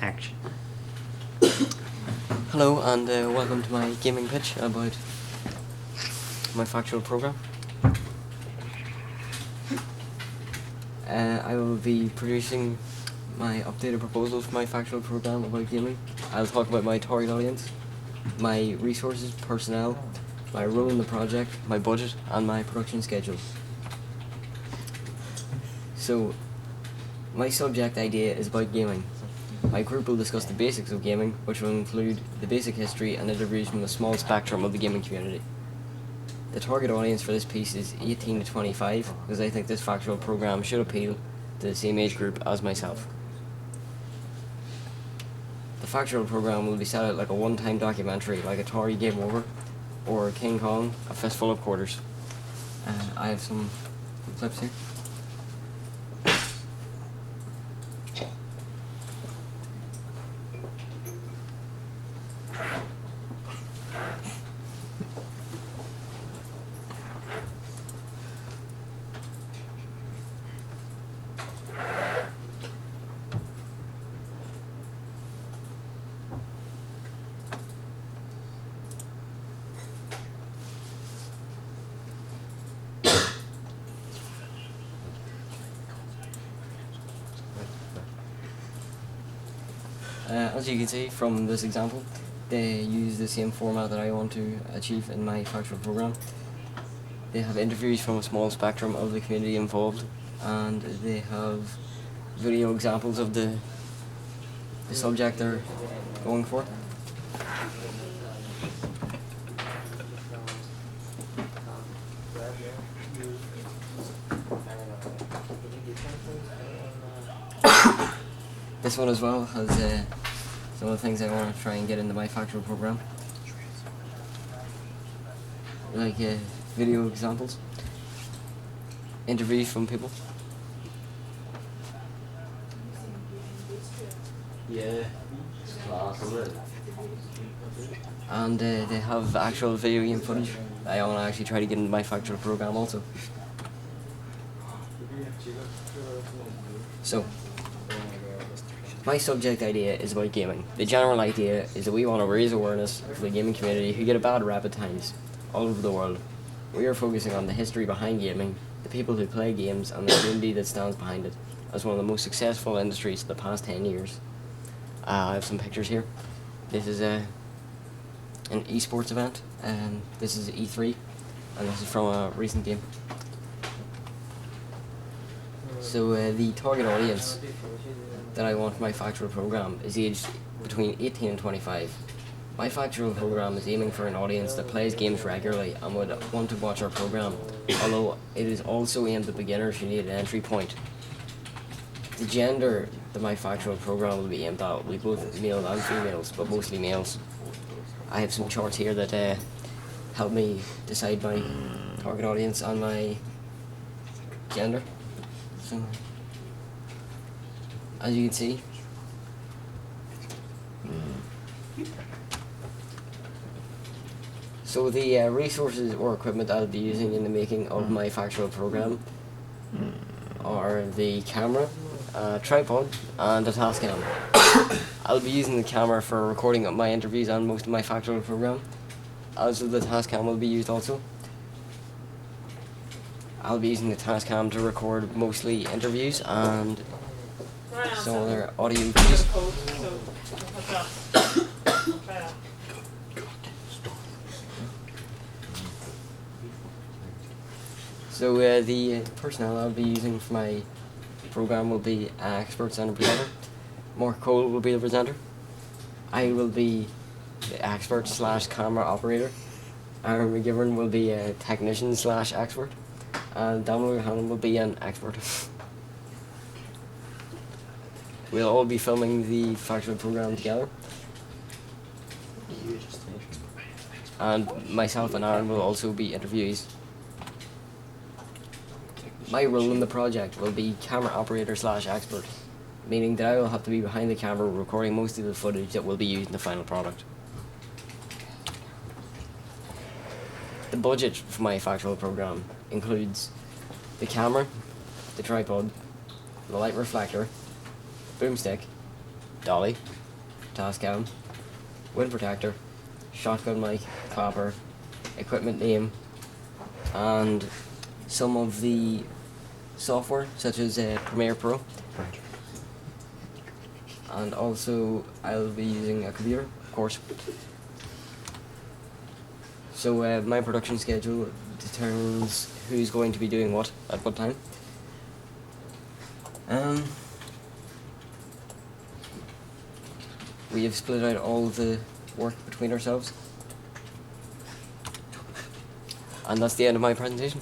Action. Hello and welcome to my gaming pitch about my Factual program. I will be producing my updated proposal for my Factual program about gaming. I'll talk about my target audience, my resources, personnel, my role in the project, my budget, and my production schedule. So, my subject idea is about gaming. My group will discuss the basics of gaming, which will include the basic history and interviews from a small spectrum of the gaming community. The target audience for this piece is 18 to 25, because I think this Factual program should appeal to the same age group as myself. The Factual program will be set out like a one-time documentary, like Atari Game Over, or King Kong, A Fistful of Quarters. I have some clips here. As you can see from this example, they use the same format that I want to achieve in my Factual program. They have interviews from a small spectrum of the community involved, and they have video examples of the subject they're going for. This one as well has some of the things I want to try and get into my Factual program, like video examples, interviews from people. Yeah. And they have actual video game footage. I want to actually try to get into my Factual program also. So, my subject idea is about gaming. The general idea is that we want to raise awareness for the gaming community who get a bad rap at times, all over the world. We are focusing on the history behind gaming, the people who play games, and the community that stands behind it, as one of the most successful industries of the past 10 years. I have some pictures here. This is an esports event, and this is E3, and this is from a recent game. So the target audience that I want for my Factual program is aged between 18 and 25. My Factual program is aiming for an audience that plays games regularly and would want to watch our program, although it is also aimed at beginners who need an entry point. The gender that my Factual program will be aimed at will be both males and females, but mostly males. I have some charts here that help me decide my target audience and my gender. So, as you can see, so the resources or equipment I'll be using in the making of my Factual program are the camera, tripod, and a Tascam. I'll be using the camera for recording of my interviews and most of my Factual program, as the Tascam will be used also. I'll be using the Tascam to record mostly interviews and some other audio views. So the personnel I'll be using for my program will be experts and a presenter. Mark Cole will be the presenter. I will be the expert / camera operator. Aaron McGivern will be a technician / expert. And Daniel Hannon will be an expert. We'll all be filming the Factual program together. And myself and Aaron will also be interviewees. My role in the project will be camera operator / expert, meaning that I will have to be behind the camera recording most of the footage that will be used in the final product. The budget for my Factual program includes the camera, the tripod, the light reflector, boomstick, dolly, Tascam, wind protector, shotgun mic, clapper, equipment name, and some of the software such as Premiere Pro. Right. And also I'll be using a computer, of course. So my production schedule determines who's going to be doing what at what time. We have split out all the work between ourselves. And that's the end of my presentation.